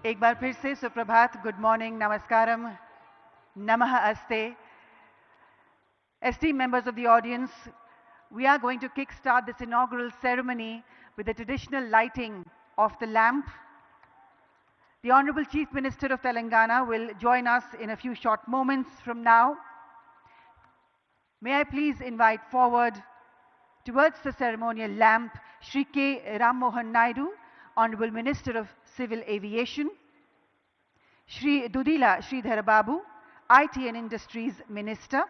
एक बार फिर से सुप्रभात, गुड मॉर्निंग, नमस्कारम, नमः अस्ते. Esteemed members of the audience, we are going to kickstart this inaugural ceremony with the traditional lighting of the lamp. The Honorable Chief Minister of Telangana will join us in a few short moments from now. May I please invite forward towards the ceremonial lamp Shri K. Ram Mohan Naidu, Honorable Minister of Civil Aviation, Shri Dudila Sridhara Babu, IT and Industries Minister,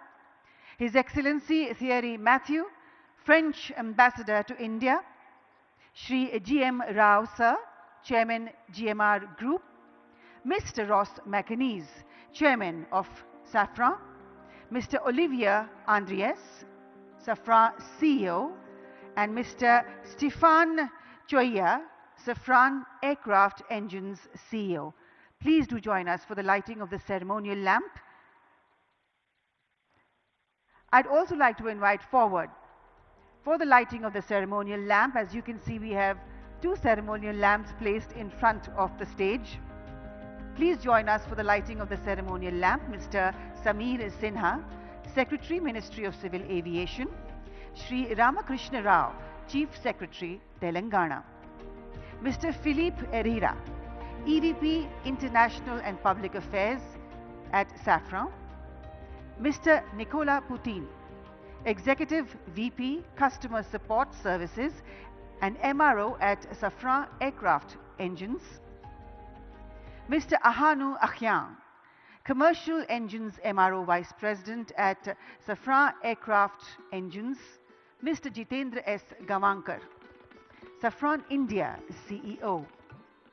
His Excellency Thierry Matthew, French Ambassador to India, Shri G.M. Rao Sir, Chairman GMR Group, Mr. Ross McAnees, Chairman of Safran, Mr. Olivier Andries, Safran CEO, and Mr. Stéphane Choya, Safran Aircraft Engines CEO. Please do join us for the lighting of the ceremonial lamp. I'd also like to invite forward for the lighting of the ceremonial lamp. As you can see, we have two ceremonial lamps placed in front of the stage. Please join us for the lighting of the ceremonial lamp, Mr. Sameer Sinha, Secretary, Ministry of Civil Aviation, Shri Ramakrishna Rao, Chief Secretary, Telangana, Mr. Philippe Herrera, EVP, International and Public Affairs at Safran, Mr. Nicola Putin, Executive VP, Customer Support Services and MRO at Safran Aircraft Engines, Mr. Ahanu Akhyan, Commercial Engines MRO Vice President at Safran Aircraft Engines, Mr. Jitendra S. Gavankar, Safran India CEO,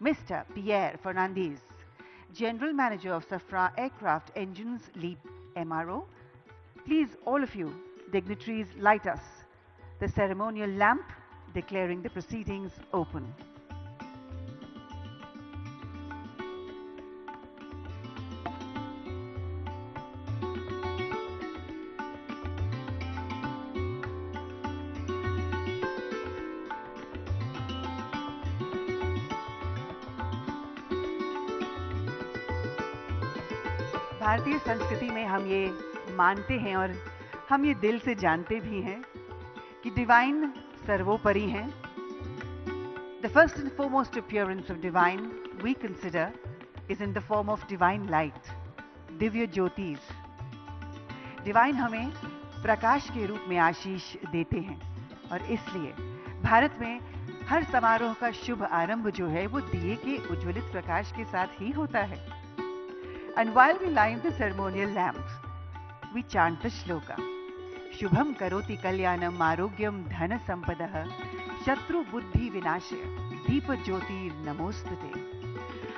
Mr. Pierre Fernandez, General Manager of Safran Aircraft Engines LEAP MRO. Please, all of you, dignitaries, light us the ceremonial lamp, declaring the proceedings open. भारतीय संस्कृति में हम ये मानते हैं और हम ये दिल से जानते भी हैं कि डिवाइन सर्वोपरि हैं. The first and foremost appearance of divine we consider is in the form of divine light, Divya ज्योतिष. डिवाइन हमें प्रकाश के रूप में आशीष देते हैं और इसलिए भारत में हर समारोह का शुभ आरंभ जो है वो दिए के उज्ज्वलित प्रकाश के साथ ही होता है. And while we light the ceremonial lamps, we chant the shloka. Shubham karoti kalyanam arogyam dhana sampadah shatru buddhi vinashaya deepa jyoti namostute.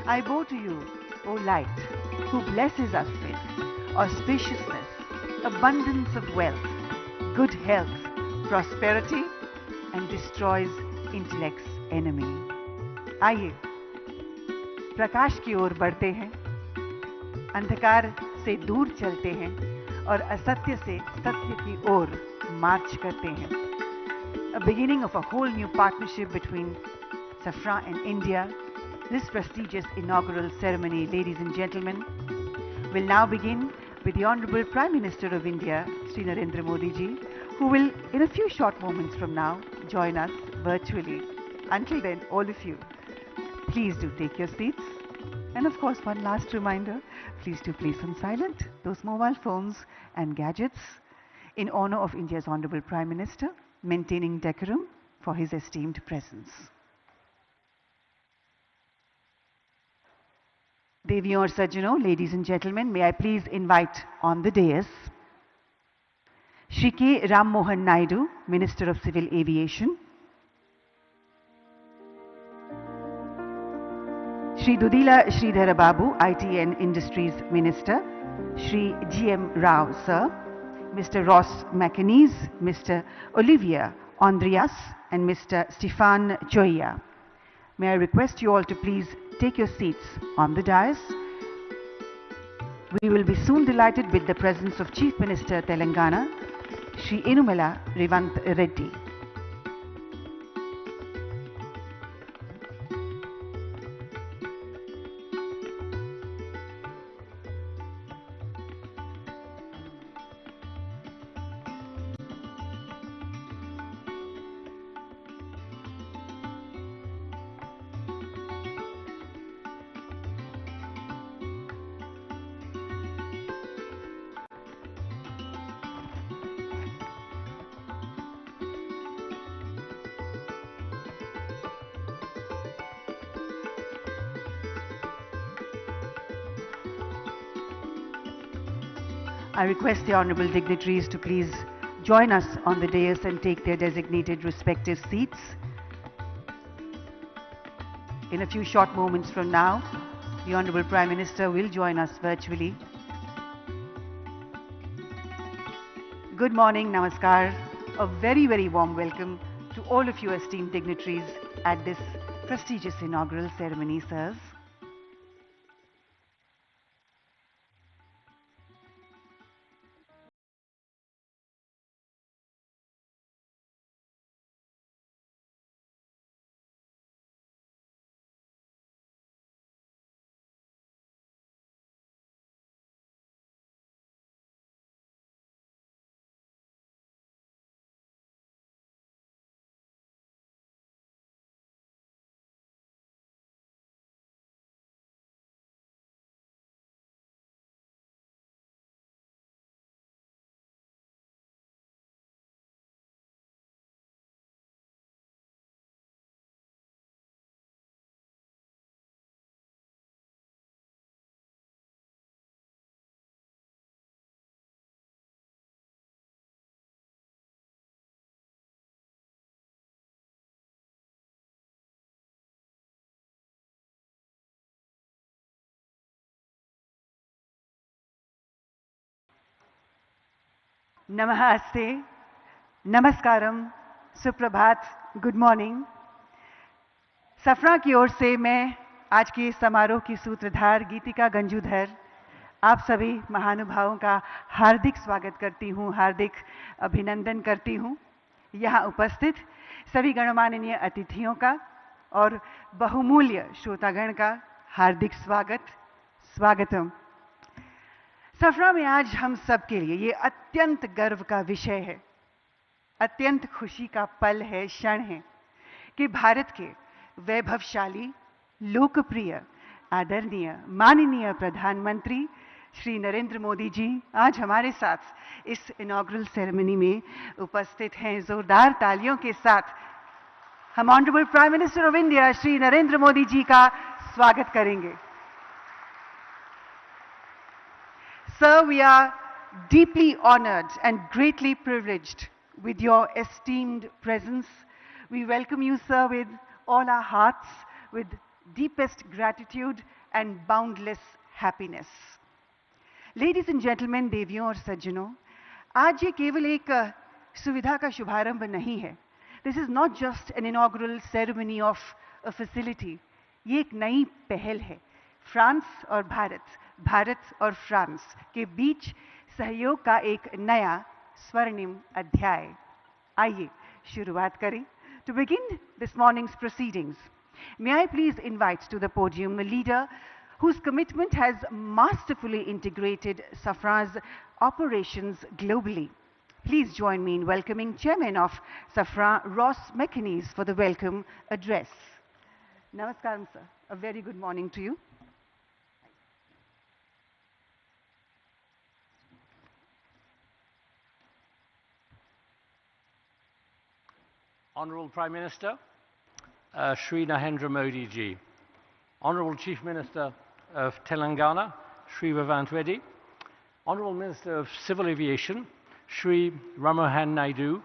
I bow to you, O light, who blesses us with auspiciousness, abundance of wealth, good health, prosperity, and destroys intellect's enemy. आइए प्रकाश की ओर बढ़ते हैं, अंधकार से दूर चलते हैं और असत्य से सत्य की ओर मार्च करते हैं. A beginning of a whole new partnership between Safran and India. This prestigious inaugural ceremony, ladies and gentlemen, will now begin with the Honorable Prime Minister of India, Shri Narendra Modi ji, who will in a few short moments from now join us virtually. Until then, all of you, please do take your seats. And of course, one last reminder, please do place on silent those mobile phones and gadgets in honor of India's Honorable Prime Minister, maintaining decorum for his esteemed presence. Deviyon aur Sajjanon, ladies and gentlemen, may I please invite on the dais Shri K. Ram Mohan Naidu, Minister of Civil Aviation, Shri Dudila Sridhara Babu, IT and Industries Minister, Shri G.M. Rao Sir, Mr. Ross McAnees, Mr. Olivier Andreas, and Mr. Stéphane Choya. May I request you all to please take your seats on the dais. We will be soon delighted with the presence of Chief Minister Telangana, Shri Revanth Reddy. I request the honorable dignitaries to please join us on the dais and take their designated respective seats. In a few short moments from now, the Honorable Prime Minister will join us virtually. Good morning, namaskar. A very, very warm welcome to all of you esteemed dignitaries at this prestigious inaugural ceremony, sirs. Namaste, Namaskaram, Suprabhat, Good morning. सफरा की ओर से मैं आज के समारोह की सूत्रधार गीतिका गंजूधर आप सभी महानुभावों का हार्दिक स्वागत करती हूँ, हार्दिक अभिनंदन करती हूँ. यहाँ उपस्थित सभी गणमाननीय अतिथियों का और बहुमूल्य श्रोतागण का हार्दिक स्वागतम. सफरा में आज हम सब के लिए ये अत्यंत गर्व का विषय है, अत्यंत खुशी का पल है, क्षण है कि भारत के वैभवशाली, लोकप्रिय, आदरणीय, माननीय प्रधानमंत्री श्री नरेंद्र मोदी जी आज हमारे साथ इस इनॉग्रल सेरेमनी में उपस्थित हैं. जोरदार तालियों के साथ हम honourable prime minister of India Shri Narendra Modi ji का स्वागत करेंगे. Sir, we are deeply honored and greatly privileged with your esteemed presence. We welcome you, sir, with all our hearts, with deepest gratitude and boundless happiness. Ladies and gentlemen, देवियों और सज्जनों, आज ये केवल एक सुविधा का शुभारंभ नहीं है. This is not just an inaugural ceremony of a facility. ये एक नई पहल है. फ्रांस और भारत और फ्रांस के बीच सहयोग का एक नया स्वर्णिम अध्याय. आइए शुरुआत करें. To begin this morning's proceedings, may I please invite to the podium a leader whose commitment has masterfully integrated Safra's operations globally. Please join me in welcoming Chairman of Safra, Ross McInnes, for the welcome address. Namaskaram, sir. A very good morning to you. Honourable Prime Minister, Shri Narendra Modi ji, Honourable Chief Minister of Telangana, Shri Revanth Reddy, Honourable Minister of Civil Aviation, Shri Ramohan Naidu,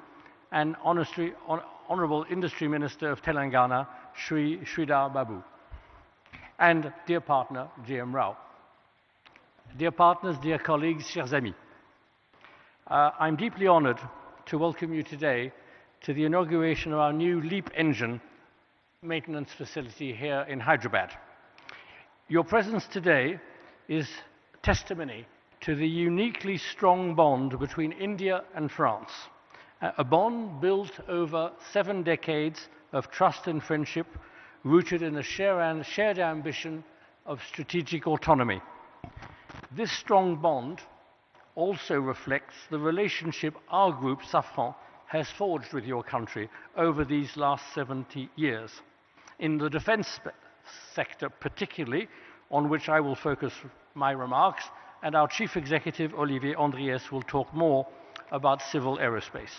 and Honourable Industry Minister of Telangana, Shri Sridhar Babu, and dear partner, J.M. Rao. Dear partners, dear colleagues, chers amis, I'm deeply honoured to welcome you today to the inauguration of our new LEAP engine maintenance facility here in Hyderabad. Your presence today is testimony to the uniquely strong bond between India and France, a bond built over 7 decades of trust and friendship rooted in a shared ambition of strategic autonomy. This strong bond also reflects the relationship our group, Safran, has forged with your country over these last 70 years. In the defense sector particularly, on which I will focus my remarks, and our Chief Executive, Olivier Andriès, will talk more about civil aerospace.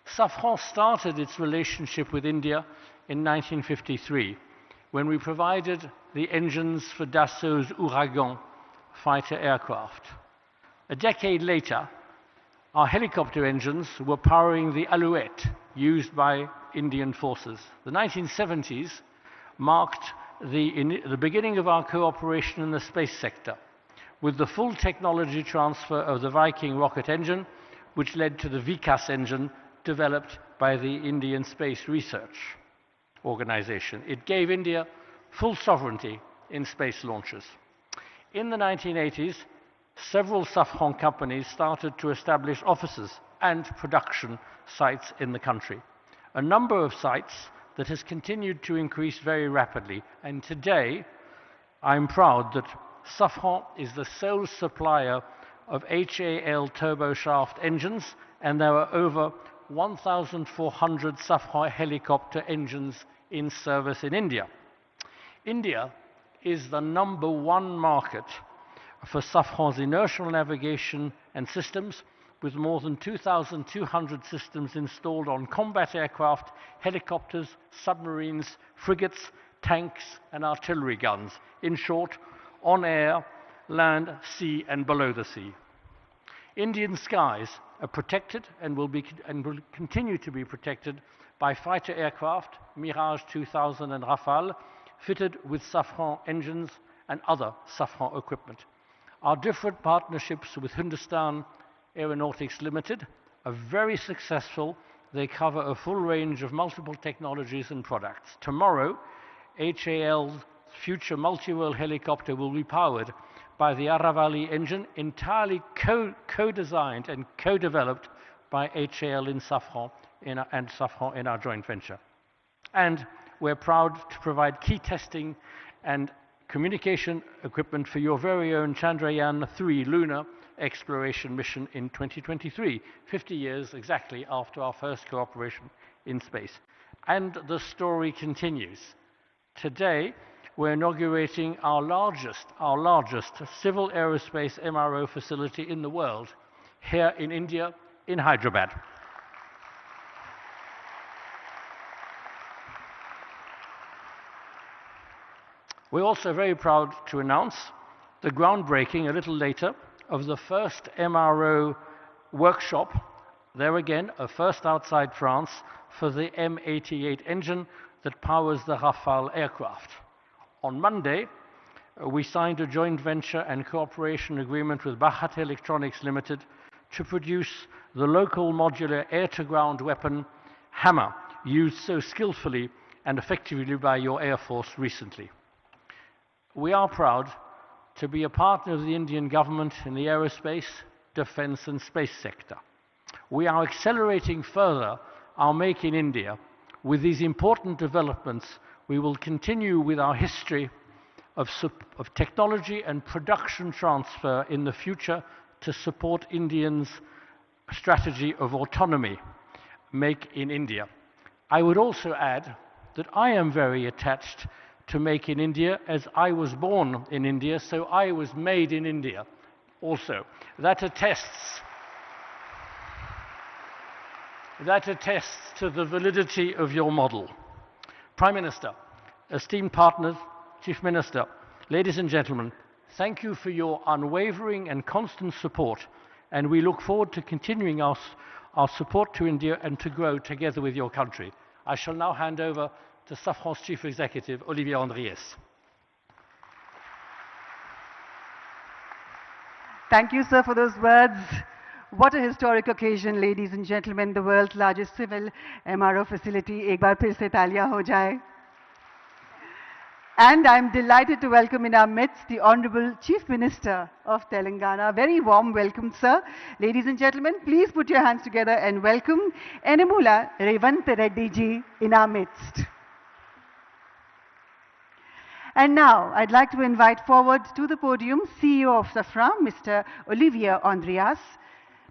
Safran started its relationship with India in 1953, when we provided the engines for Dassault's Ouragan fighter aircraft. A decade later, our helicopter engines were powering the Alouette used by Indian forces. The 1970s marked the beginning of our cooperation in the space sector, with the full technology transfer of the Viking rocket engine, which led to the Vikas engine developed by the Indian Space Research Organization. It gave India full sovereignty in space launches. In the 1980s, several Safran companies started to establish offices and production sites in the country. A number of sites that has continued to increase very rapidly. And today, I'm proud that Safran is the sole supplier of HAL turboshaft engines, and there are over 1,400 Safran helicopter engines in service in India. India is the #1 market for Safran's inertial navigation and systems, with more than 2,200 systems installed on combat aircraft, helicopters, submarines, frigates, tanks, and artillery guns. In short, on air, land, sea, and below the sea. Indian skies are protected and will continue to be protected by fighter aircraft, Mirage 2000 and Rafale, fitted with Safran engines and other Safran equipment. Our different partnerships with Hindustan Aeronautics Limited are very successful. They cover a full range of multiple technologies and products. Tomorrow, HAL's future multi-role helicopter will be powered by the Aravali engine, entirely co-designed and co-developed by HAL and Safran in our joint venture. And we're proud to provide key testing and communication equipment for your very own Chandrayaan-3 lunar exploration mission in 2023, 50 years exactly after our first cooperation in space. And the story continues. Today, we're inaugurating our largest civil aerospace MRO facility in the world, here in India, in Hyderabad. We're also very proud to announce the groundbreaking a little later of the first MRO workshop, there again, a first outside France, for the M88 engine that powers the Rafale aircraft. On Monday, we signed a joint venture and cooperation agreement with Bharat Electronics Limited to produce the local modular air-to-ground weapon Hammer, used so skillfully and effectively by your Air Force recently. We are proud to be a partner of the Indian government in the aerospace, defense, and space sector. We are accelerating further our Make in India. With these important developments, we will continue with our history of technology and production transfer in the future to support Indians' strategy of autonomy, Make in India. I would also add that I am very attached to Make in India, as I was born in India, so I was made in India also. That attests to the validity of your model. Prime Minister, esteemed partners, Chief Minister, ladies and gentlemen, thank you for your unwavering and constant support, and we look forward to continuing our support to India and to grow together with your country. I shall now hand over to Safran's Chief Executive, Olivier Andriès. Thank you, sir, for those words. What a historic occasion, ladies and gentlemen. The world's largest civil MRO facility. Ek baar phir se taaliyan ho jaye. And I'm delighted to welcome in our midst the Honorable Chief Minister of Telangana. Very warm welcome, sir. Ladies and gentlemen, please put your hands together and welcome Enamula Revanth Reddy ji in our midst. And now, I'd like to invite forward to the podium CEO of Safran, Mr. Olivier Andriès,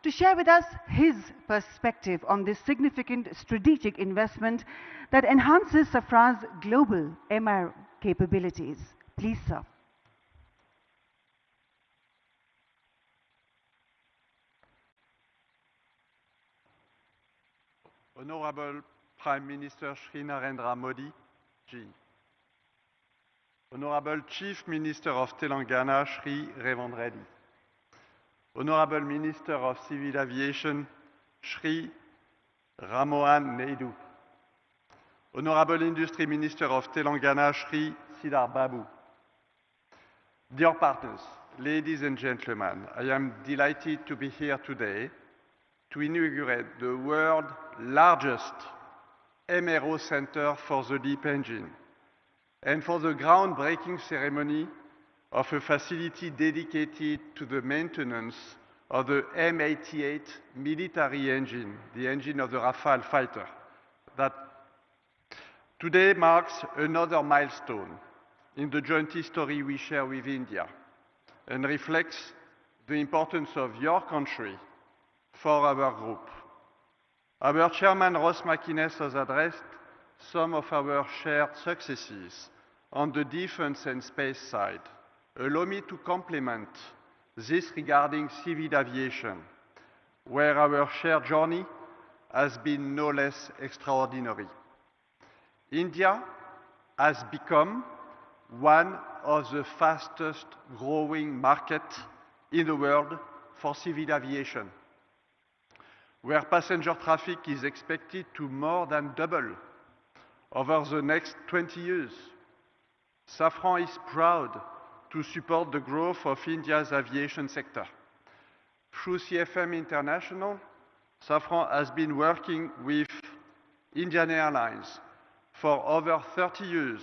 to share with us his perspective on this significant strategic investment that enhances Safran's global MRO capabilities. Please, sir. Honorable Prime Minister Shri Narendra Modi ji, Honorable Chief Minister of Telangana Shri Revanth Reddy, Honorable Minister of Civil Aviation, Shri Ramohan Naidu. Honorable Industry Minister of Telangana, Shri Siddhar Babu. Dear partners, ladies and gentlemen, I am delighted to be here today to inaugurate the world's largest MRO center for the LEAP engine and for the groundbreaking ceremony of a facility dedicated to the maintenance of the M88 military engine, the engine of the Rafale fighter. That today marks another milestone in the joint history we share with India and reflects the importance of your country for our group. Our chairman, Ross McInnes, has addressed some of our shared successes on the defense and space side. Allow me to complement this regarding civil aviation, where our shared journey has been no less extraordinary. India has become one of the fastest growing markets in the world for civil aviation, where passenger traffic is expected to more than double over the next 20 years. Safran is proud to support the growth of India's aviation sector. Through CFM International, Safran has been working with Indian Airlines for over 30 years,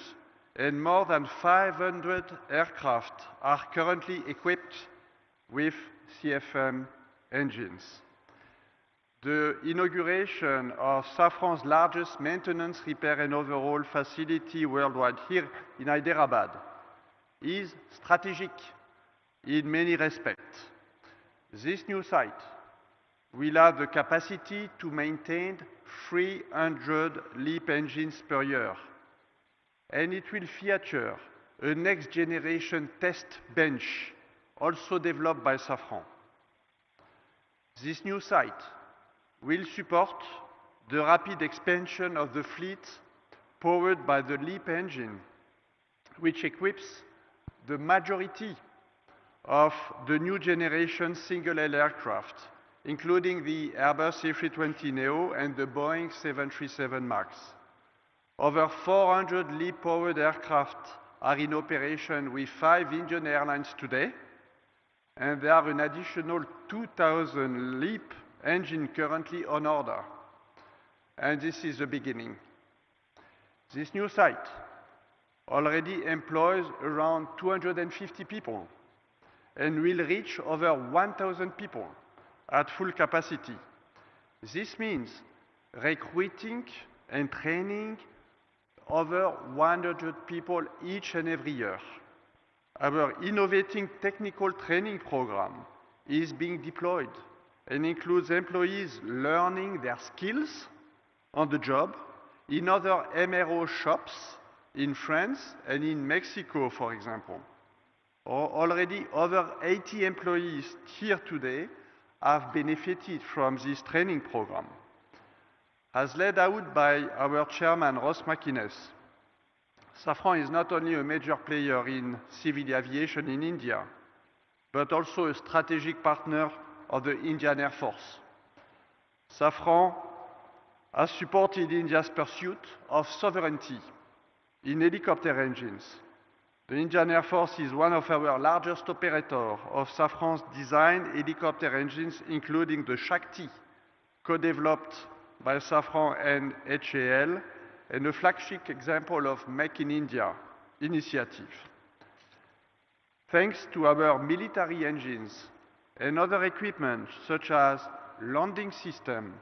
and more than 500 aircraft are currently equipped with CFM engines. The inauguration of Safran's largest maintenance, repair and overhaul facility worldwide here in Hyderabad is strategic in many respects. This new site will have the capacity to maintain 300 LEAP engines per year, and it will feature a next-generation test bench also developed by Safran. This new site will support the rapid expansion of the fleet powered by the LEAP engine, which equips the majority of the new generation single-aisle aircraft, including the Airbus A320neo and the Boeing 737 MAX. Over 400 LEAP-powered aircraft are in operation with 5 Indian airlines today, and there are an additional 2,000 LEAP engines currently on order. And this is the beginning. This new site already employs around 250 people and will reach over 1,000 people at full capacity. This means recruiting and training over 100 people each and every year. Our innovating technical training program is being deployed and includes employees learning their skills on the job in other MRO shops in France and in Mexico, for example. Already over 80 employees here today have benefited from this training program. As laid out by our chairman, Ross McInnes, Safran is not only a major player in civil aviation in India, but also a strategic partner of the Indian Air Force. Safran has supported India's pursuit of sovereignty in helicopter engines. The Indian Air Force is one of our largest operators of Safran's designed helicopter engines, including the Shakti, co-developed by Safran and HAL, and a flagship example of Make in India initiative. Thanks to our military engines and other equipment such as landing system,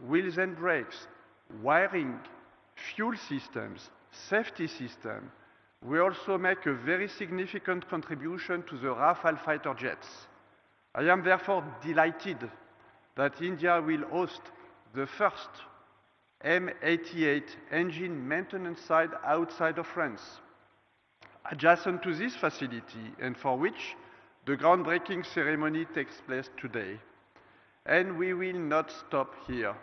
wheels and brakes, wiring, fuel systems, safety system, we also make a very significant contribution to the Rafale fighter jets. I am therefore delighted that India will host the first M88 engine maintenance site outside of France, adjacent to this facility, and for which the groundbreaking ceremony takes place today. And we will not stop here.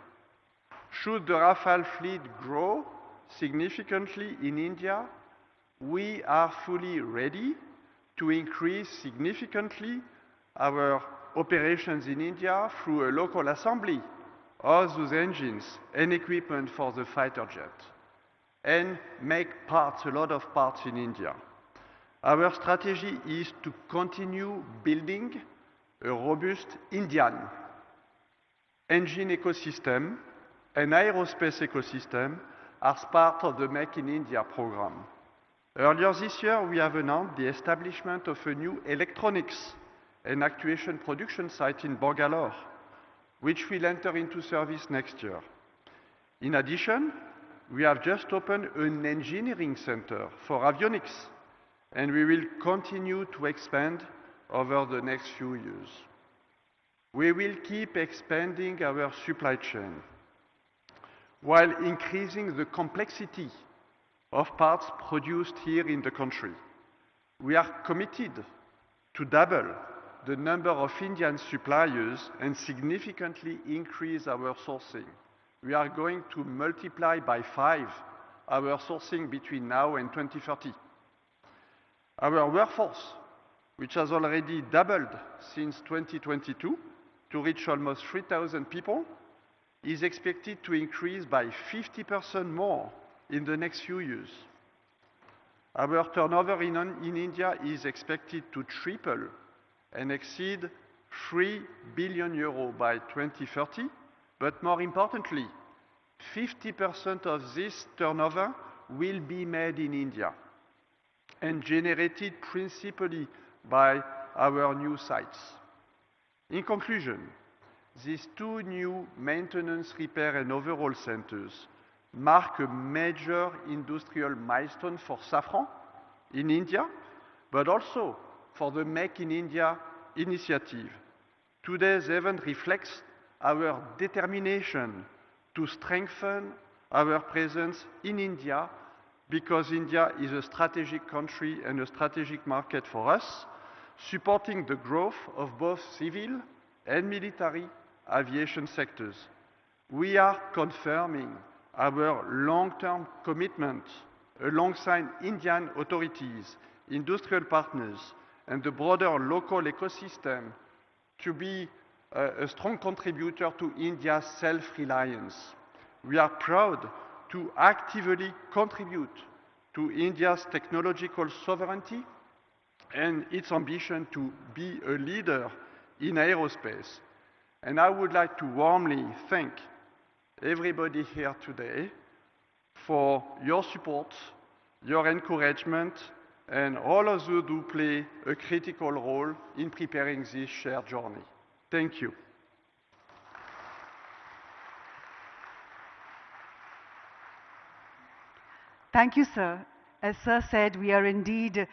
Should the Rafale fleet grow significantly in India, we are fully ready to increase significantly our operations in India through a local assembly of those engines and equipment for the fighter jet, and make parts, a lot of parts in India. Our strategy is to continue building a robust Indian engine ecosystem and aerospace ecosystem as part of the Make in India program. Earlier this year, we have announced the establishment of a new electronics and actuation production site in Bangalore, which will enter into service next year. In addition, we have just opened an engineering center for avionics, and we will continue to expand over the next few years. We will keep expanding our supply chain while increasing the complexity of parts produced here in the country. We are committed to double the number of Indian suppliers and significantly increase our sourcing. We are going to multiply by 5 our sourcing between now and 2030. Our workforce, which has already doubled since 2022 to reach almost 3,000 people, is expected to increase by 50% more in the next few years. Our turnover in India is expected to triple and exceed 3 billion euros by 2030, but more importantly, 50% of this turnover will be made in India and generated principally by our new sites. In conclusion, these 2 new maintenance, repair and overhaul centers mark a major industrial milestone for Safran in India, but also for the Make in India initiative. Today's event reflects our determination to strengthen our presence in India, because India is a strategic country and a strategic market for us, supporting the growth of both civil and military aviation sectors. We are confirming our long-term commitment alongside Indian authorities, industrial partners, and the broader local ecosystem to be a strong contributor to India's self-reliance. We are proud to actively contribute to India's technological sovereignty and its ambition to be a leader in aerospace. And I would like to warmly thank everybody here today for your support, your encouragement, and all of you who play a critical role in preparing this shared journey. Thank you. Thank you, sir. As sir said, we are indeed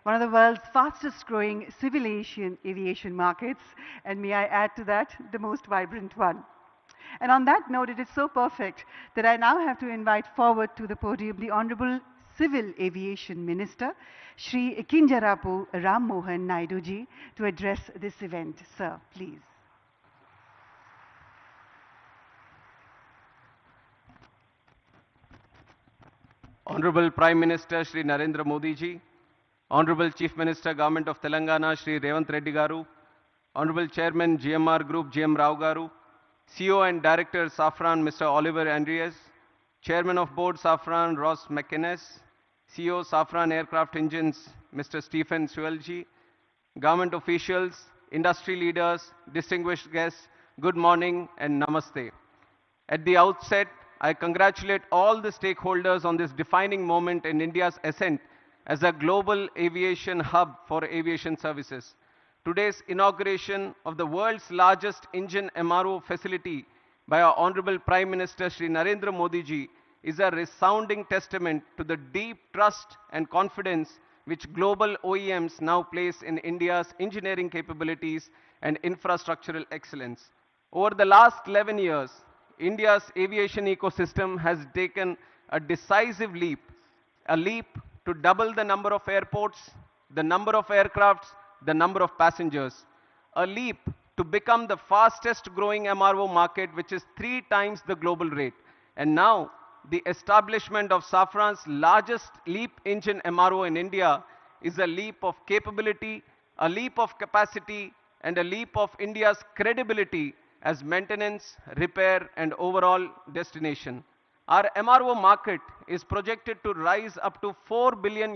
one of the world's fastest growing civil aviation markets, and may I add to that, the most vibrant one. And on that note, it is so perfect that I now have to invite forward to the podium the Honorable Civil Aviation Minister, Shri Kinjarapu Ram Mohan Naidu ji, to address this event. Sir, please. Honorable Prime Minister Shri Narendra Modi ji, Honorable Chief Minister Government of Telangana Shri Revanth Reddy garu, Honorable Chairman GMR Group GM Rao garu, CEO and Director Safran Mr. Oliver Andreas, Chairman of Board Safran Ross McInnes, CEO Safran Aircraft Engines Mr. Stephen Suelji, government officials, industry leaders, distinguished guests, good morning and namaste. At the outset, I congratulate all the stakeholders on this defining moment in India's ascent as a global aviation hub for aviation services. Today's inauguration of the world's largest engine MRO facility by our Honorable Prime Minister Shri Narendra Modi ji is a resounding testament to the deep trust and confidence which global OEMs now place in India's engineering capabilities and infrastructural excellence. Over the last 11 years, India's aviation ecosystem has taken a decisive leap, a leap to double the number of airports, the number of aircrafts, the number of passengers, a leap to become the fastest growing MRO market, which is 3 times the global rate. And now, the establishment of Safran's largest LEAP engine MRO in India is a leap of capability, a leap of capacity, and a leap of India's credibility as maintenance, repair, and overall destination. Our MRO market is projected to rise up to $4 billion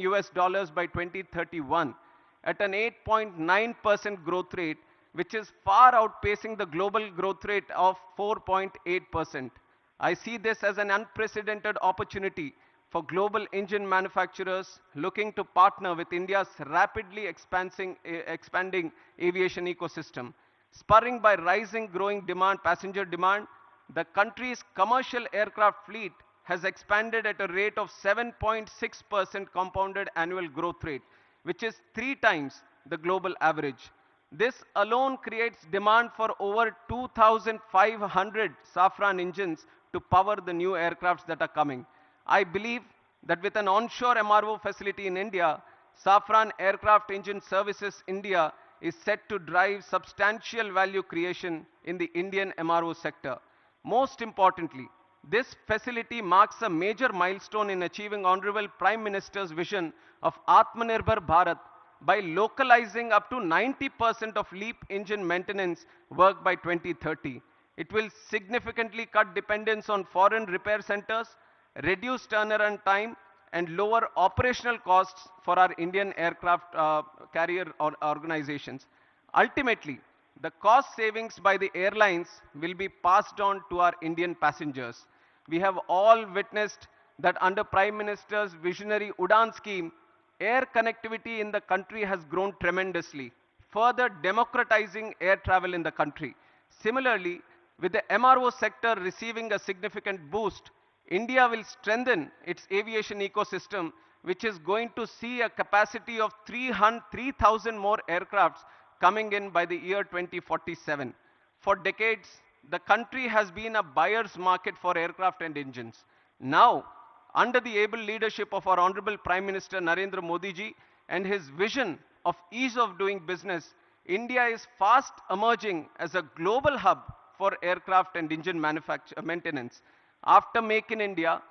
by 2031 at an 8.9% growth rate, which is far outpacing the global growth rate of 4.8%. I see this as an unprecedented opportunity for global engine manufacturers looking to partner with India's rapidly expanding aviation ecosystem. Spurring by rising growing demand, passenger demand, the country's commercial aircraft fleet has expanded at a rate of 7.6% compounded annual growth rate, which is 3 times the global average. This alone creates demand for over 2,500 Safran engines to power the new aircrafts that are coming. I believe that with an onshore MRO facility in India, Safran Aircraft Engine Services India is set to drive substantial value creation in the Indian MRO sector. Most importantly, this facility marks a major milestone in achieving Honorable Prime Minister's vision of Atmanirbhar Bharat by localizing up to 90% of LEAP engine maintenance work by 2030. It will significantly cut dependence on foreign repair centers, reduce turnaround time, and lower operational costs for our Indian aircraft carrier organizations. Ultimately, the cost savings by the airlines will be passed on to our Indian passengers. We have all witnessed that under Prime Minister's visionary Udan scheme, air connectivity in the country has grown tremendously, further democratizing air travel in the country. Similarly, with the MRO sector receiving a significant boost, India will strengthen its aviation ecosystem, which is going to see a capacity of 3,000 more aircrafts coming in by the year 2047. For decades, the country has been a buyer's market for aircraft and engines. Now, under the able leadership of our Honorable Prime Minister Narendra Modi ji and his vision of ease of doing business, India is fast emerging as a global hub for aircraft and engine maintenance. After Make in India,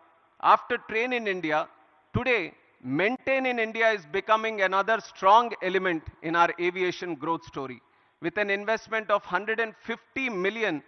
after Train in India, today Maintain in India is becoming another strong element in our aviation growth story. With an investment of 150 million,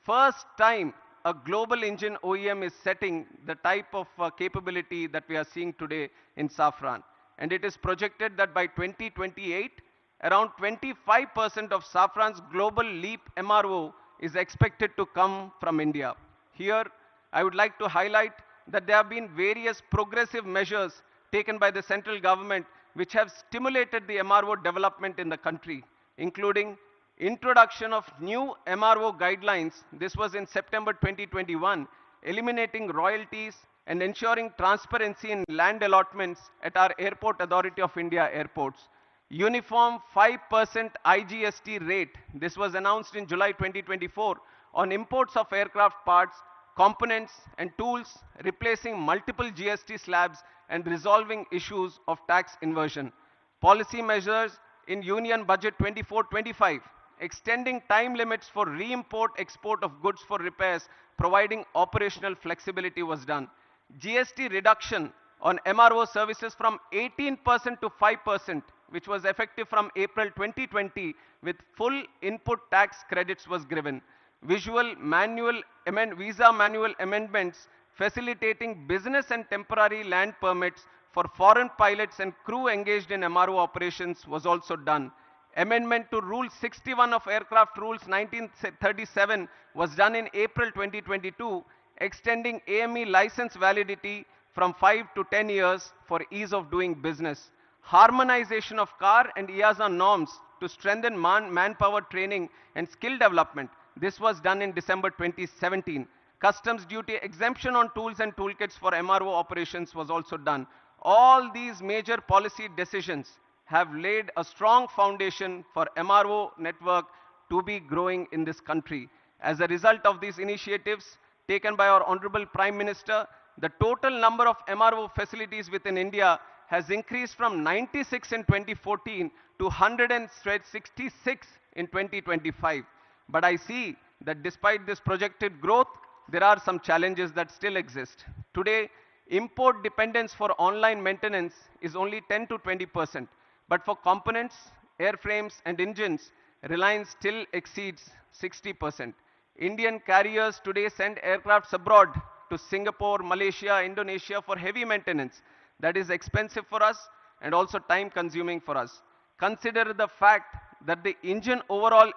first time a global engine OEM is setting the type of capability that we are seeing today in Safran. And it is projected that by 2028, around 25% of Safran's global LEAP MRO is expected to come from India. Here, I would like to highlight that there have been various progressive measures taken by the central government which have stimulated the MRO development in the country, including introduction of new MRO guidelines. This was in September 2021, eliminating royalties and ensuring transparency in land allotments at our Airport Authority of India airports. Uniform 5% IGST rate, this was announced in July 2024, on imports of aircraft parts, components and tools, replacing multiple GST slabs and resolving issues of tax inversion. Policy measures in Union Budget 24-25, extending time limits for re-import export of goods for repairs, providing operational flexibility was done. GST reduction on MRO services from 18% to 5%, which was effective from April 2020, with full input tax credits was given. Visa manual amendments facilitating business and temporary land permits for foreign pilots and crew engaged in MRO operations was also done. Amendment to Rule 61 of Aircraft Rules 1937 was done in April 2022, extending AME license validity from 5 to 10 years for ease of doing business. Harmonization of CAR and EASA norms to strengthen manpower training and skill development. This was done in December 2017. Customs duty exemption on tools and toolkits for MRO operations was also done. All these major policy decisions have laid a strong foundation for MRO network to be growing in this country. As a result of these initiatives taken by our Honorable Prime Minister, the total number of MRO facilities within India has increased from 96 in 2014 to 166 in 2025. But I see that despite this projected growth, there are some challenges that still exist. Today, import dependence for online maintenance is only 10 to 20%. But for components, airframes and engines, reliance still exceeds 60%. Indian carriers today send aircrafts abroad to Singapore, Malaysia, Indonesia for heavy maintenance. That is expensive for us and also time consuming for us. Consider the fact that the engine overall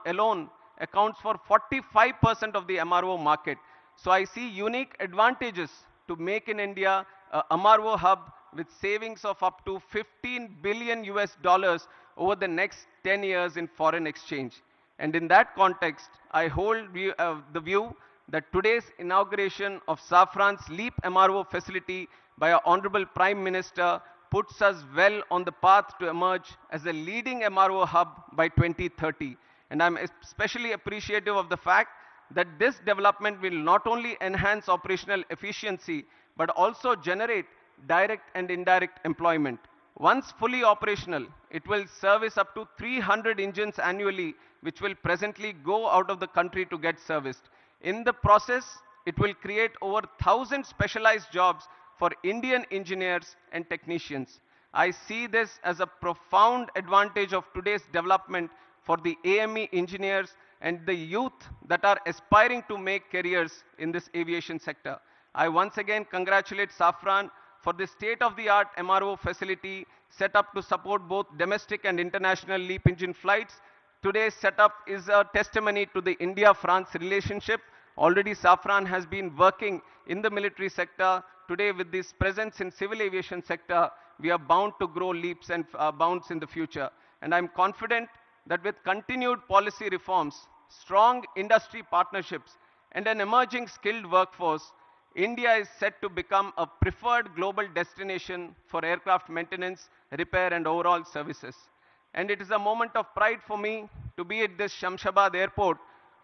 alone accounts for 45% of the MRO market. So I see unique advantages to make in India a MRO hub with savings of up to 15 billion US dollars over the next 10 years in foreign exchange. And in that context, I hold the view that today's inauguration of Safran's LEAP MRO facility by our Honorable Prime Minister puts us well on the path to emerge as a leading MRO hub by 2030. And I'm especially appreciative of the fact that this development will not only enhance operational efficiency, but also generate direct and indirect employment. Once fully operational, it will service up to 300 engines annually, which will presently go out of the country to get serviced. In the process, it will create over 1,000 specialized jobs for Indian engineers and technicians. I see this as a profound advantage of today's development for the AME engineers and the youth that are aspiring to make careers in this aviation sector. I once again congratulate Safran for the state-of-the-art MRO facility set up to support both domestic and international LEAP engine flights. Today's setup is a testimony to the India-France relationship. Already Safran has been working in the military sector. Today, with this presence in civil aviation sector, we are bound to grow leaps and bounds in the future. And I'm confident that with continued policy reforms, strong industry partnerships, and an emerging skilled workforce, India is set to become a preferred global destination for aircraft maintenance, repair, and overall services. And it is a moment of pride for me to be at this Shamshabad airport.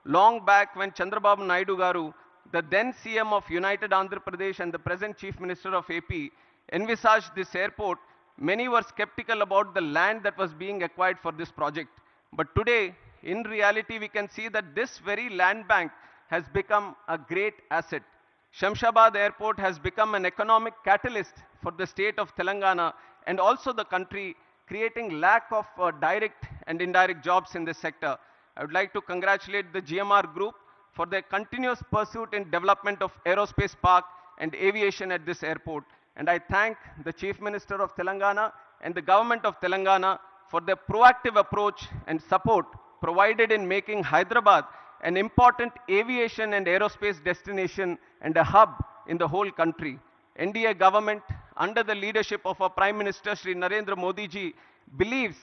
Long back when Chandrababu Naidu Garu, the then CM of United Andhra Pradesh and the present Chief Minister of AP, envisaged this airport, many were skeptical about the land that was being acquired for this project. But today, in reality, we can see that this very land bank has become a great asset. Shamshabad Airport has become an economic catalyst for the state of Telangana and also the country, creating lack of direct and indirect jobs in this sector. I would like to congratulate the GMR Group for their continuous pursuit in development of aerospace park and aviation at this airport. And I thank the Chief Minister of Telangana and the government of Telangana for their proactive approach and support provided in making Hyderabad an important aviation and aerospace destination and a hub in the whole country. NDA government, under the leadership of our Prime Minister Shri Narendra Modi ji, believes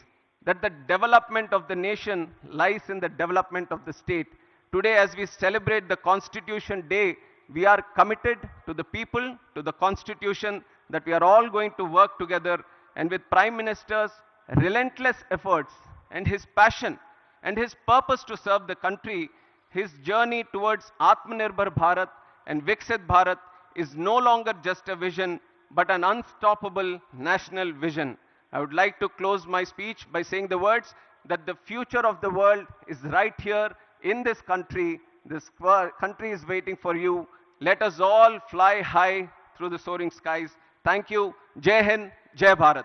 that the development of the nation lies in the development of the state. Today, as we celebrate the Constitution Day, we are committed to the people, to the Constitution, that we are all going to work together, and with Prime Minister's relentless efforts and his passion and his purpose to serve the country, his journey towards Atmanirbhar Bharat and Viksit Bharat is no longer just a vision, but an unstoppable national vision. I would like to close my speech by saying the words that the future of the world is right here in this country. This country is waiting for you. Let us all fly high through the soaring skies. Thank you. Jai Hind, Jai Bharat.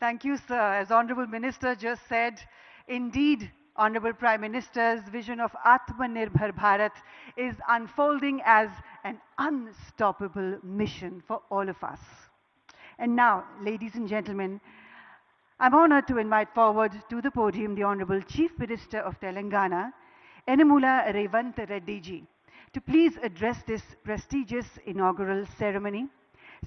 Thank you, sir. As Honorable Minister just said, indeed, Honorable Prime Minister's vision of Atmanirbhar Bharat is unfolding as an unstoppable mission for all of us. And now, ladies and gentlemen, I'm honored to invite forward to the podium the Honorable Chief Minister of Telangana, Enamula Revanth Reddy ji, to please address this prestigious inaugural ceremony.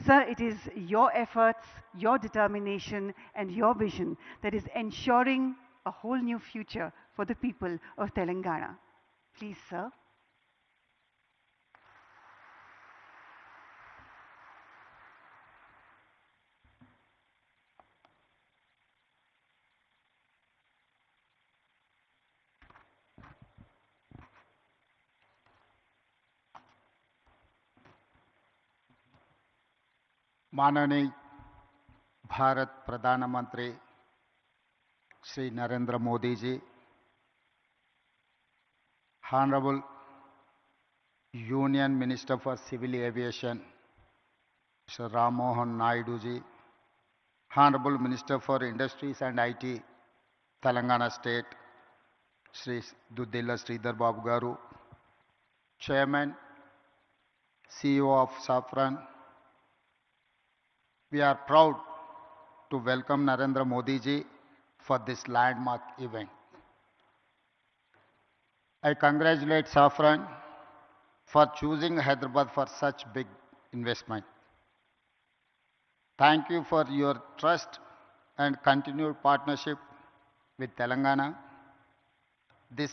Sir, it is your efforts, your determination, and your vision that is ensuring a whole new future for the people of Telangana. Please, sir. माननीय भारत प्रधानमंत्री श्री नरेंद्र मोदी जी, Honorable Union Minister for Civil Aviation Shri Ram Mohan Naidu ji, Honorable Minister for Industries and IT, Telangana State, Shri Duddilla Sridhar Babu Garu, Chairman, CEO of Safran. We are proud to welcome Narendra Modi ji for this landmark event. I congratulate Safran for choosing Hyderabad for such big investment. Thank you for your trust and continued partnership with Telangana. This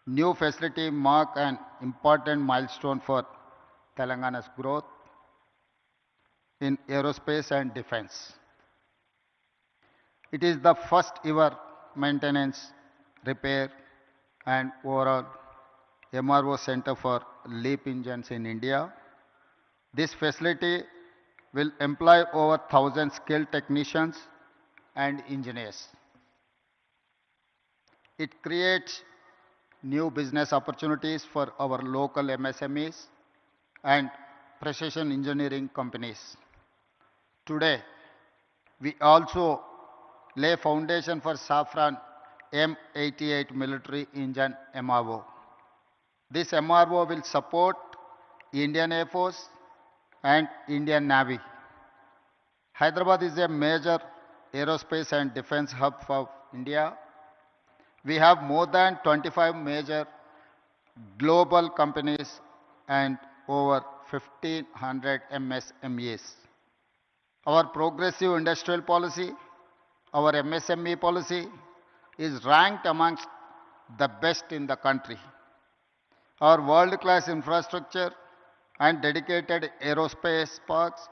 new facility marks an important milestone for Telangana's growth in aerospace and defense. It is the first ever maintenance, repair and overall MRO center for LEAP engines in India. This facility will employ over 1,000 skilled technicians and engineers. It creates new business opportunities for our local MSMEs and precision engineering companies. Today, we also lay foundation for Safran M88 military engine MRO. This MRO will support Indian Air Force and Indian Navy. Hyderabad is a major aerospace and defense hub for India. We have more than 25 major global companies and over 1,500 MSMEs. Our progressive industrial policy, our MSME policy, is ranked amongst the best in the country. Our world-class infrastructure and dedicated aerospace parks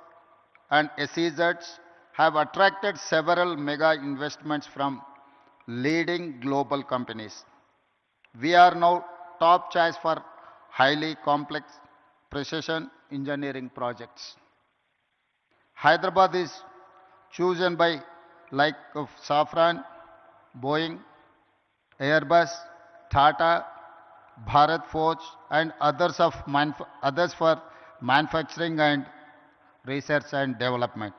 and SEZs have attracted several mega investments from leading global companies. We are now top choice for highly complex precision engineering projects. Hyderabad is chosen by like of Safran, Boeing, Airbus, Tata, Bharat Forge and others for manufacturing and research and development.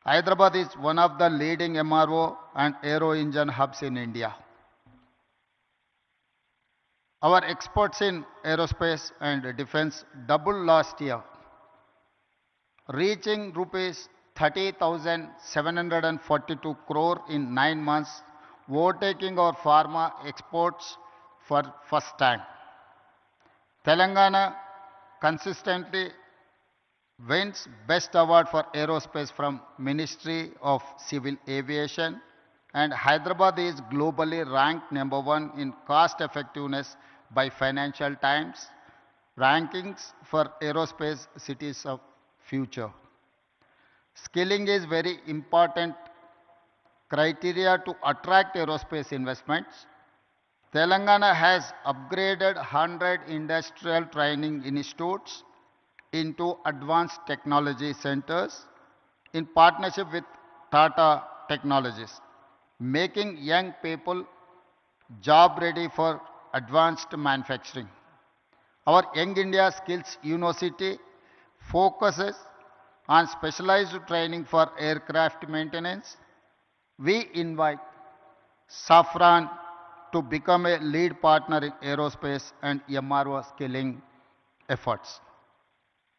Hyderabad is one of the leading MRO and aero engine hubs in India. Our exports in aerospace and defense doubled last year, reaching rupees 30,742 crore in 9 months, overtaking our pharma exports for first time. Telangana consistently wins Best Award for Aerospace from Ministry of Civil Aviation, and Hyderabad is globally ranked #1 in cost effectiveness by Financial Times rankings for aerospace cities of future. Skilling is very important criteria to attract aerospace investments. Telangana has upgraded 100 industrial training institutes into advanced technology centers in partnership with Tata Technologies, making young people job ready for advanced manufacturing. Our Young India Skills University focuses on specialized training for aircraft maintenance. We invite Safran to become a lead partner in aerospace and MRO skilling efforts.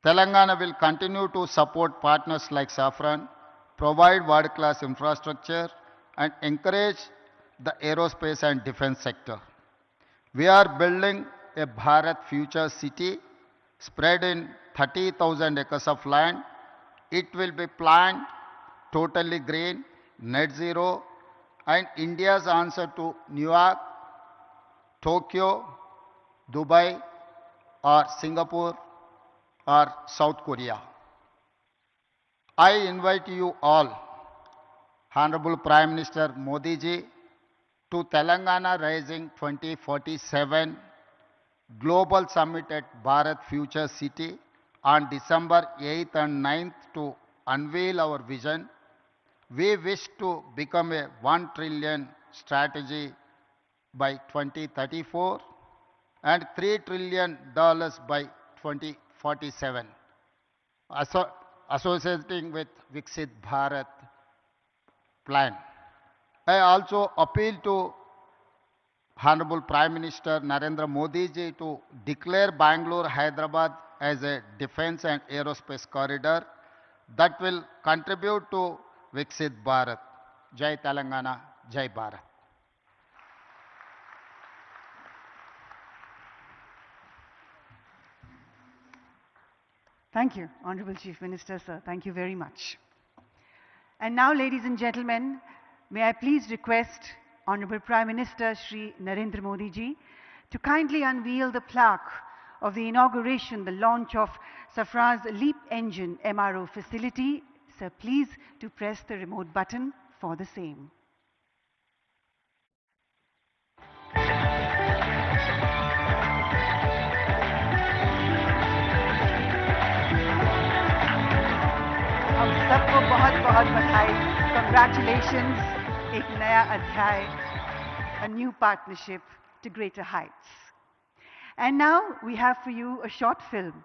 Telangana will continue to support partners like Safran, provide world-class infrastructure, and encourage the aerospace and defense sector. We are building a Bharat Future City spread in 30,000 acres of land. It will be planned totally green, net zero, and India's answer to New York, Tokyo, Dubai, or Singapore, or South Korea. I invite you all, Honorable Prime Minister Modi ji, to Telangana Rising 2047 Global Summit at Bharat Future City on December 8th and 9th to unveil our vision. We wish to become a $1 trillion strategy by 2034 and $3 trillion by 2047. associating with Viksit Bharat plan. I also appeal to Honorable Prime Minister Narendra Modi ji to declare Bangalore Hyderabad as a defense and aerospace corridor that will contribute to Viksit Bharat. Jai Telangana, Jai Bharat. Thank you, Honorable Chief Minister, sir. Thank you very much. And now, ladies and gentlemen, may I please request Honorable Prime Minister Shri Narendra Modi ji to kindly unveil the plaque of the inauguration, the launch of Safran's LEAP engine MRO facility. Sir, please to press the remote button for the same. हम सबको बहुत बहुत बधाई. Congratulations. एक नया अध्याय, a new partnership to greater heights. And now we have for you a short film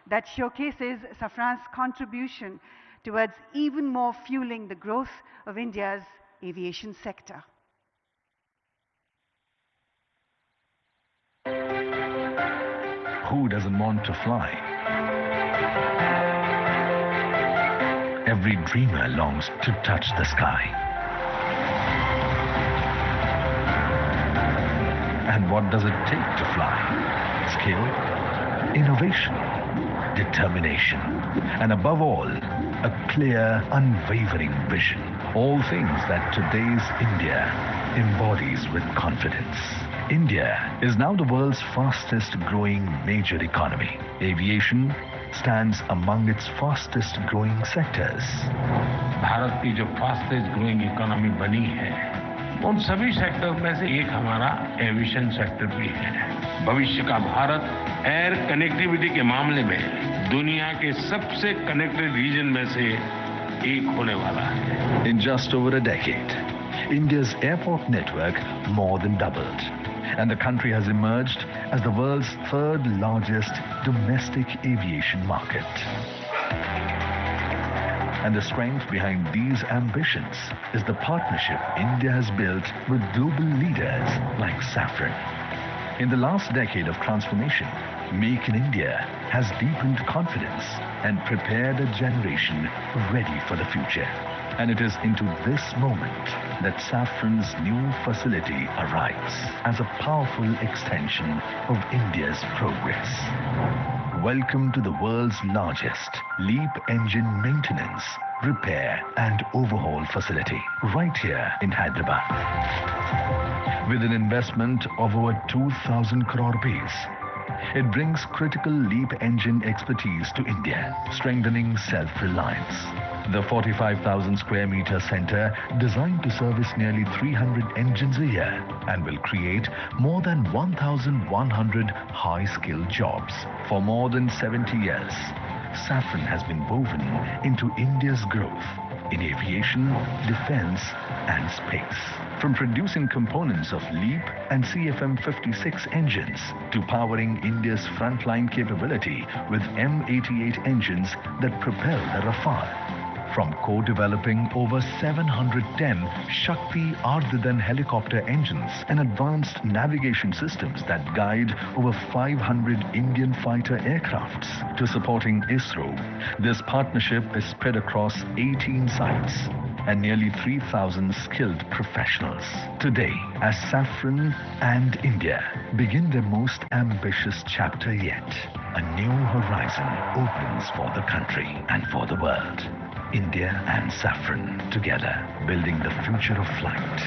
that showcases Safran's contribution towards even more fueling the growth of India's aviation sector. Who doesn't want to fly? Every dreamer longs to touch the sky. And what does it take to fly? Skill, innovation, determination, and above all, a clear, unwavering vision. All things that today's India embodies with confidence. India is now the world's fastest growing major economy. Aviation stands among its fastest growing sectors. Bharat की जो fastest growing economy बनी है, उन सभी sector में से एक हमारा एविएशन सेक्टर भी है. भविष्य का भारत एयर कनेक्टिविटी के मामले में दुनिया के सबसे कनेक्टेड रीजन में से एक होने वाला है. In just over a decade, India's airport network more than doubled, and the country has emerged as the world's third largest domestic aviation market. And the strength behind these ambitions is the partnership India has built with global leaders like Safran. In the last decade of transformation, Make in India has deepened confidence and prepared a generation ready for the future. And it is into this moment that Safran's new facility arrives as a powerful extension of India's progress. Welcome to the world's largest LEAP engine maintenance, repair and overhaul facility right here in Hyderabad. With an investment of over 2,000 crore rupees, it brings critical LEAP engine expertise to India, strengthening self-reliance. The 45,000 square meter center, designed to service nearly 300 engines a year and will create more than 1,100 high-skilled jobs. For more than 70 years, Safran has been woven into India's growth in aviation, defense and space. From producing components of LEAP and CFM56 engines to powering India's frontline capability with M88 engines that propel the Rafale. From co-developing over 710 Shakti Ardhadan helicopter engines and advanced navigation systems that guide over 500 Indian fighter aircrafts to supporting ISRO, this partnership is spread across 18 sites and nearly 3,000 skilled professionals. Today, as Safran and India begin their most ambitious chapter yet, a new horizon opens for the country and for the world. India and Safran together, building the future of flight.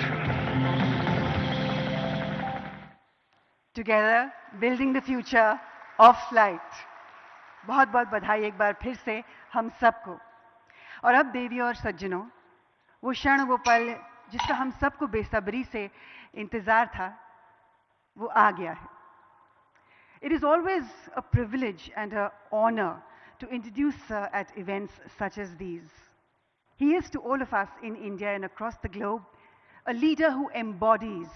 Together, building the future of flight. बहुत बहुत बधाई एक बार फिर से हम सबको. और अब देवी और सज्जनों, वो क्षण वो पल जिसका हम सबको बेसब्री से इंतजार था, वो आ गया है. It is always a privilege and an honor to introduce Sir at events such as these. He is to all of us in India and across the globe a leader who embodies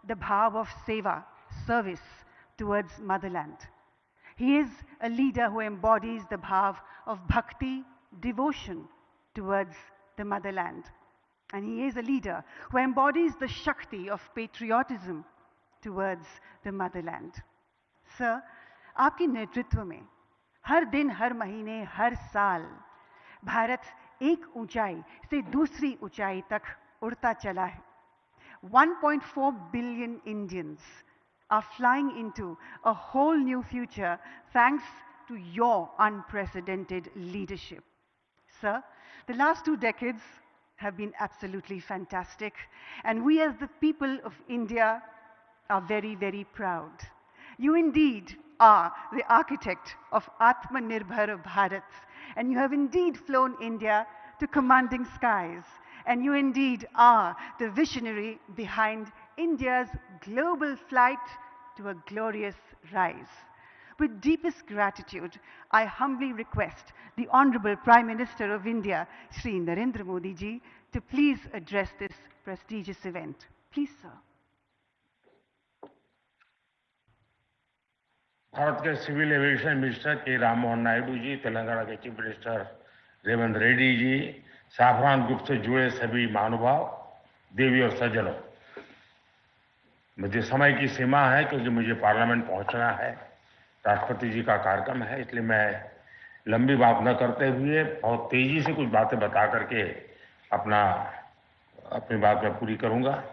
the bhav of seva, service towards motherland. He is a leader who embodies the bhav of bhakti devotion towards the motherland. And he is a leader who embodies the Shakti of patriotism towards the motherland. Sir, आपके नेतृत्व में हर दिन, हर महीने, हर साल भारत एक ऊंचाई से दूसरी ऊंचाई तक उड़ता चला है. 1.4 billion Indians are flying into a whole new future thanks to your unprecedented leadership. Sir, the last 2 decades have been absolutely fantastic, and we as the people of India are very, very proud. You indeed are the architect of Atmanirbhar Bharat, and you have indeed flown India to commanding skies, and you indeed are the visionary behind India's global flight to a glorious rise. With deepest gratitude, I humbly request the Honorable Prime Minister of India, Shri Narendra Modi ji, to please address this prestigious event. Please, sir. Bharat के civil aviation minister के राममोहन नायडू जी, तेलंगाना के chief minister Revanth Reddy ji, Safran group से जुड़े सभी महानुभाव, देवी और सज्जनों, मुझे समय की सीमा है क्योंकि मुझे पार्लियामेंट पहुंचना है, राष्ट्रपति जी का कार्यक्रम है, इसलिए मैं लंबी बात न करते हुए बहुत तेजी से कुछ बातें बता करके अपनी बात मैं पूरी करूंगा।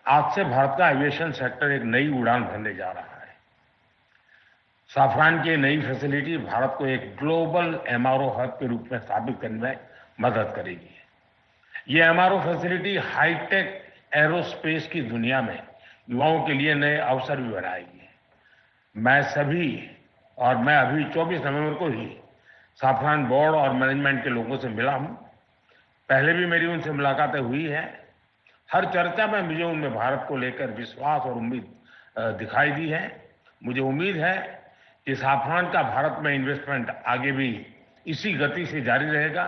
आज से भारत का एविएशन सेक्टर एक नई उड़ान भरने जा रहा है। साफरान की नई फैसिलिटी भारत को एक ग्लोबल MRO हब के रूप में स्थापित करने में मदद करेगी। ये MRO फैसिलिटी हाईटेक एरोस्पेस की दुनिया में युवाओं के लिए नए अवसर भी बनाएगी। मैं अभी 24 नवंबर को ही साफरान बोर्ड और मैनेजमेंट के लोगों से मिला हूं। पहले भी मेरी उनसे मुलाकातें हुई हैं। हर चर्चा में मुझे उनमें भारत को लेकर विश्वास और उम्मीद दिखाई दी है। मुझे उम्मीद है कि साफरान का भारत में इन्वेस्टमेंट आगे भी इसी गति से जारी रहेगा।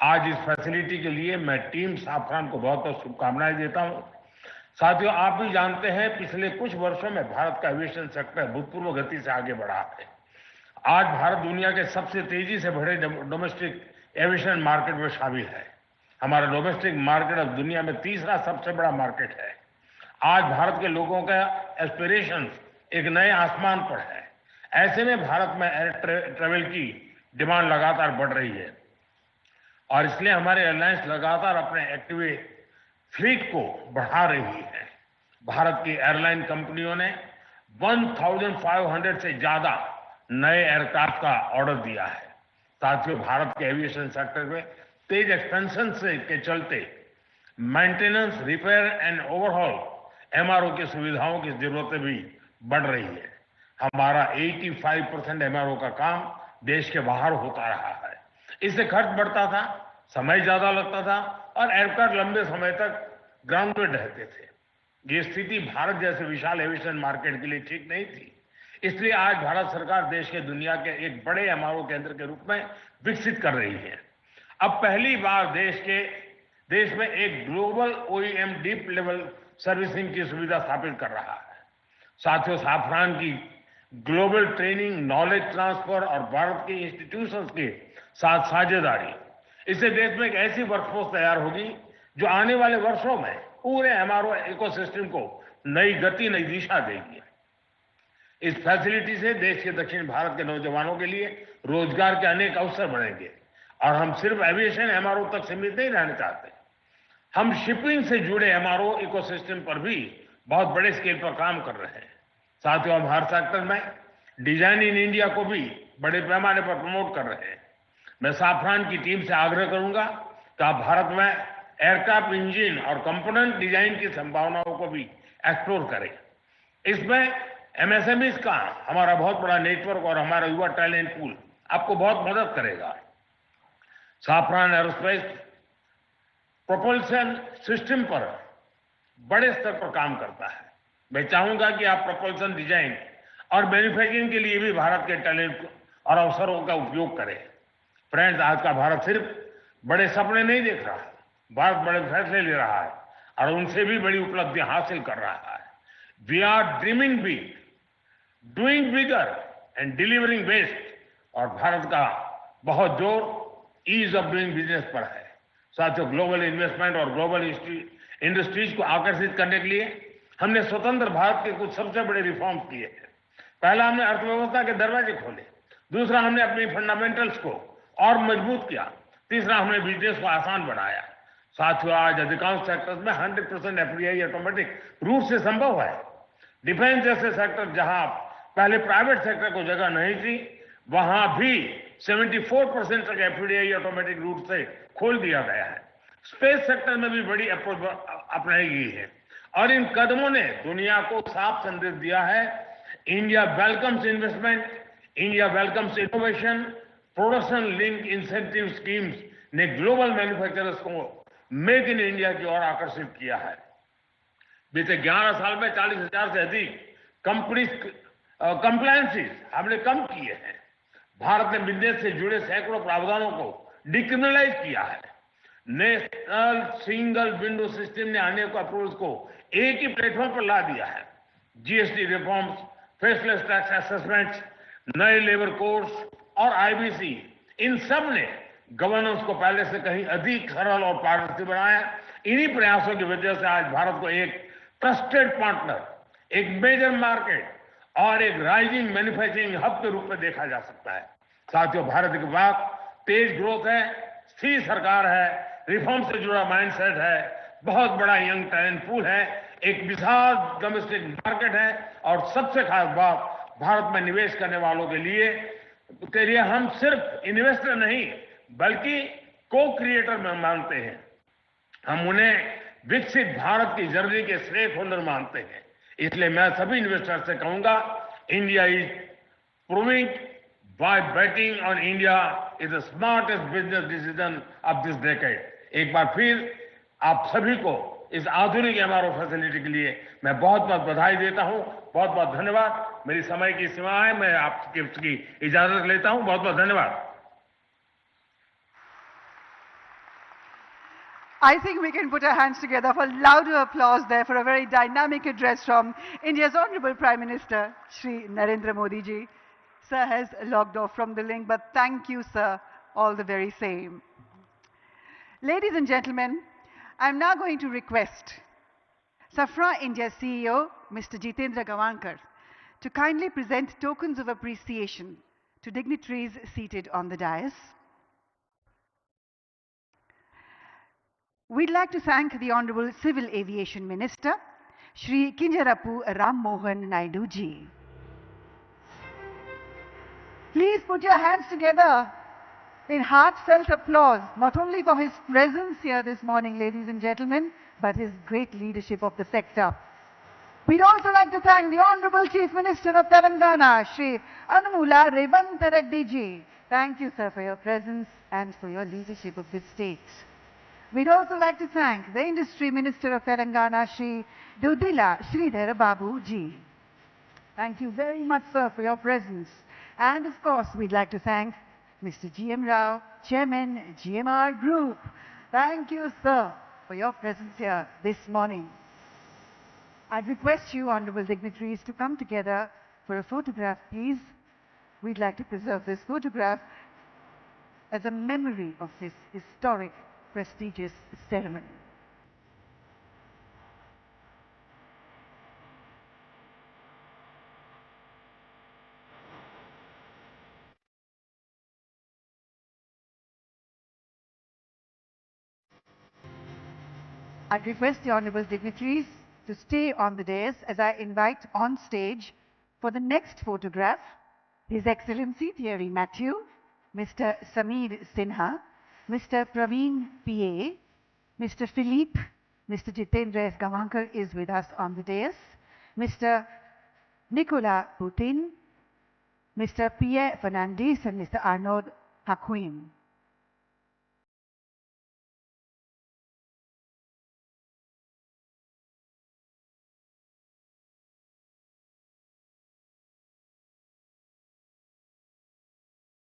आज इस फैसिलिटी के लिए मैं टीम साफरान को बहुत बहुत शुभकामनाएं देता हूं। साथियों, आप भी जानते हैं पिछले कुछ वर्षों में भारत का एविएशन सेक्टर भूतपूर्व गति से आगे बढ़ा है। आज भारत दुनिया के सबसे तेजी से बढ़े डोमेस्टिक एविएशन मार्केट में शामिल है। हमारा डोमेस्टिक मार्केट अब दुनिया में तीसरा सबसे बड़ा मार्केट है। आज भारत के लोगों का एस्पिरेशंस एक नए आसमान पर है। ऐसे में भारत में एयर ट्रेवल की डिमांड लगातार बढ़ रही है और इसलिए हमारे एयरलाइंस लगातार अपने एक्टिव फ्लीट को बढ़ा रही है। भारत की एयरलाइन कंपनियों ने 1500 से ज्यादा नए एयरक्राफ्ट का ऑर्डर दिया है। साथियों, भारत के एविएशन सेक्टर में तेज एक्सपेंशन के चलते maintenance, repair and overhaul MRO की सुविधाओं की जरूरतें भी बढ़ रही है। हमारा 85% MRO का काम देश के बाहर होता रहा है। इससे खर्च बढ़ता था, समय ज्यादा लगता था और एयरक्राफ्ट लंबे समय तक ग्राउंड में रहते थे। ये स्थिति भारत जैसे विशाल एविएशन मार्केट के लिए ठीक नहीं थी। इसलिए आज भारत सरकार देश के दुनिया के एक बड़े MRO केंद्र के रूप में विकसित कर रही है। अब पहली बार देश में एक global OEM deep level servicing की सुविधा स्थापित कर रहा है। साथियों, साफरान की ग्लोबल ट्रेनिंग, नॉलेज ट्रांसफर और भारत के इंस्टीट्यूशंस के साथ साझेदारी, इससे देश में एक ऐसी वर्कफोर्स तैयार होगी जो आने वाले वर्षों में पूरे MRO इकोसिस्टम को नई गति, नई दिशा देगी। इस फैसिलिटी से देश के दक्षिण भारत के नौजवानों के लिए रोजगार के अनेक अवसर बढ़ेंगे और हम सिर्फ एविएशन MRO तक सीमित नहीं रहना चाहते। हम शिपिंग से जुड़े MRO इकोसिस्टम पर भी बहुत बड़े स्केल पर काम कर रहे हैं। साथियों, हम हर सेक्टर में डिजाइन इन इंडिया को भी बड़े पैमाने पर प्रमोट कर रहे हैं। मैं साफरान की टीम से आग्रह करूंगा कि आप भारत में एयरक्राफ्ट इंजन और कंपोनेंट डिजाइन की संभावनाओं को भी एक्सप्लोर करें। इसमें MSMEs का हमारा बहुत बड़ा नेटवर्क और हमारा युवा टैलेंट पूल आपको बहुत मदद करेगा। साफरान एरोस्पेस प्रोपल्शन सिस्टम पर बड़े स्तर पर काम करता है। मैं चाहूंगा कि आप प्रोपल्शन डिजाइन और मैन्युफैक्चरिंग के लिए भी भारत के टैलेंट और अवसरों का उपयोग करें। फ्रेंड्स, आज का भारत सिर्फ बड़े सपने नहीं देख रहा है, भारत बड़े फैसले ले रहा है और उनसे भी बड़ी उपलब्धि हासिल कर रहा है। We are dreaming big, doing bigger and delivering best. और भारत का बहुत जोर ईज ऑफ डूइंग बिजनेस पर है। साथियों, ग्लोबल इन्वेस्टमेंट और ग्लोबल इंडस्ट्रीज को आकर्षित करने के लिए हमने स्वतंत्र भारत के कुछ सबसे बड़े रिफॉर्म्स किए हैं। पहला, हमने अर्थव्यवस्था के दरवाजे खोले। दूसरा, हमने अपनी फंडामेंटल्स को और मजबूत किया। तीसरा, हमने बिजनेस को आसान बनाया। साथियों, आज अधिकांश सेक्टर्स में 100% एफडीआई ऑटोमेटिक रूट से संभव है। डिफेंस जैसे सेक्टर जहां पहले प्राइवेट सेक्टर को जगह नहीं थी, वहां भी 74% तक एफडीआई ऑटोमेटिक रूट से खोल दिया गया है। स्पेस सेक्टर में भी बड़ी अप्रोच अपनाई गई है और इन कदमों ने दुनिया को साफ संदेश दिया है, India welcomes investment, India welcomes innovation. Production link incentive schemes ने ग्लोबल मैन्युफैक्चरर्स को मेक इन इंडिया की ओर आकर्षित किया है। बीते 11 साल में 40,000 से अधिक कंप्लायंसेस हमने कम किए हैं। भारत ने बिजनेस से जुड़े सैकड़ों प्रावधानों को डिक्रिमिनलाइज किया है। नेशनल सिंगल विंडो सिस्टम ने अनेक अप्रूवल्स को एक ही प्लेटफॉर्म पर ला दिया है। GST reforms, faceless tax assessments, नए लेबर कोड्स और आईबीसी, इन सब ने गवर्नेंस को पहले से कहीं अधिक सरल और पारदर्शी बनाया। इन्हीं प्रयासों की वजह से आज भारत को एक ट्रस्टेड पार्टनर, एक मेजर मार्केट और एक राइजिंग मैन्युफैक्चरिंग हब के रूप में देखा जा सकता है। साथियों, भारत के पास तेज ग्रोथ है, स्थिर सरकार है, रिफॉर्म से जुड़ा माइंडसेट है, बहुत बड़ा यंग टैलेंट पूल है, एक विशाल डोमेस्टिक मार्केट है और सबसे खास बात, भारत में निवेश करने वालों के लिए हम सिर्फ इन्वेस्टर नहीं बल्कि को क्रिएटर में मानते हैं। हम उन्हें विकसित भारत की जर्नी के स्टेक होल्डर मानते हैं। इसलिए मैं सभी इन्वेस्टर से कहूंगा, India is proving by betting on India is the smartest business decision of this decade. एक बार फिर आप सभी को इस आधुनिक एमआरओ फैसिलिटी के लिए मैं बहुत बहुत बधाई देता हूं। बहुत बहुत धन्यवाद। मेरी समय की सीमा है, मैं आपकी इजाजत लेता हूं। बहुत बहुत धन्यवाद। I think we can put our hands together for louder applause there for a very dynamic address from India's Honorable Prime Minister, Shri Narendra Modi ji. Sir has logged off from the link, but thank you, sir, all the very same. Ladies and gentlemen, I'm now going to request Safra India CEO, Mr. Jitendra Gavankar, to kindly present tokens of appreciation to dignitaries seated on the dais. We'd like to thank the Honorable Civil Aviation Minister, Shri Kinjarapu Ram Mohan Naidu ji. Please put your hands together in heartfelt applause, not only for his presence here this morning, ladies and gentlemen, but his great leadership of the sector. We'd also like to thank the Honorable Chief Minister of Telangana, Shri Anumula Revanth Reddy ji. Thank you, sir, for your presence and for your leadership of this state. We'd also like to thank the Industry Minister of Telangana, Shri Dudila Sridhar Babu ji. Thank you very much, sir, for your presence. And of course, we'd like to thank Mr. G.M. Rao, Chairman, GMR Group. Thank you, sir, for your presence here this morning. I'd request you, honorable dignitaries, to come together for a photograph, please. We'd like to preserve this photograph as a memory of this historic, prestigious ceremony. I'd request the honorable dignitaries to stay on the dais as I invite on stage for the next photograph His Excellency Thierry Matthew, Mr. Sameer Sinha, Mr. Praveen P.A., Mr. Philippe, Mr. Jitendra S. Gavankar is with us on the dais, Mr. Nicolas Putin, Mr. Pierre Fernandez, and Mr. Arnaud Hakuim.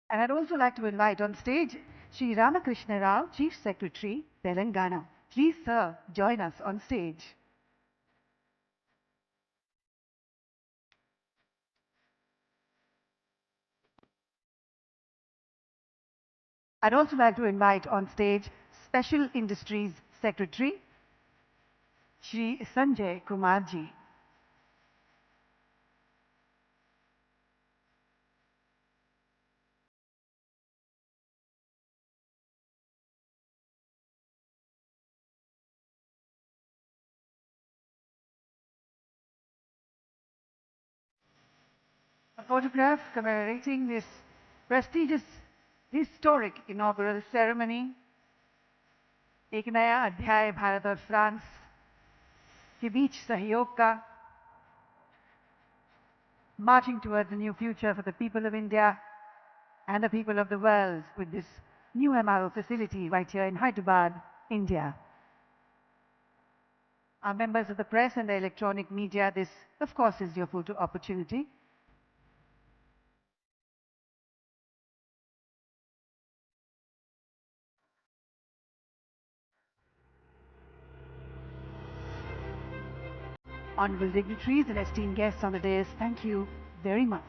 And I'd also like to invite on stage Shri Ramakrishna Rao, Chief Secretary, Telangana. Please, sir, join us on stage. I'd also like to invite on stage Special Industries Secretary, Shri Sanjay Kumar ji. A photograph commemorating this prestigious, historic inaugural ceremony. एक नया अध्याय भारत और France के बीच सहयोग का, marching towards a new future for the people of India and the people of the world with this new MRO facility right here in Hyderabad, India. Our members of the press and the electronic media, this of course is your photo opportunity. Honorable dignitaries and esteemed guests on the dais, thank you very much.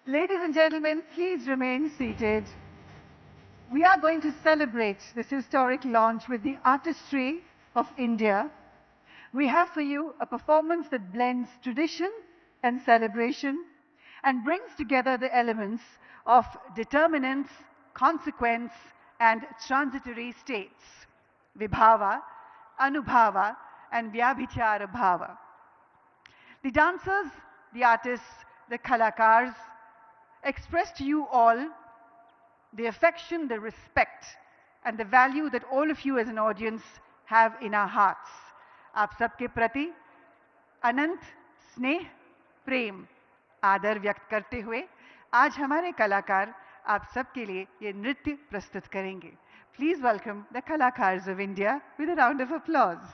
Ladies and gentlemen, please remain seated. We are going to celebrate this historic launch with the artistry of India. We have for you a performance that blends tradition and celebration and brings together the elements of determinants, consequence, and transitory states, vibhava, anubhava, and vyabhichara bhava. The dancers, the artists, the kalakars express to you all the affection, the respect, and the value that all of you as an audience have in our hearts. आप सबके प्रति अनंत स्नेह, प्रेम, आदर व्यक्त करते हुए आज हमारे कलाकार आप सबके लिए ये नृत्य प्रस्तुत करेंगे. Please welcome the Kalakars of India with a round of applause.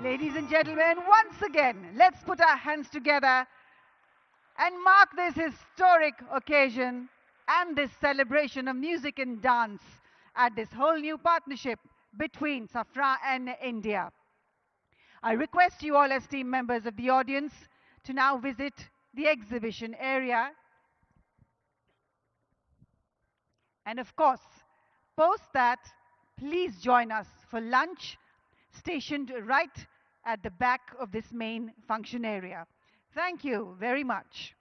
Ladies and gentlemen, once again, let's put our hands together and mark this historic occasion and this celebration of music and dance at this whole new partnership between Safra and India. I request you all as team members of the audience to now visit the exhibition area. And of course, post that, please join us for lunch, stationed right at the back of this main function area. Thank you very much.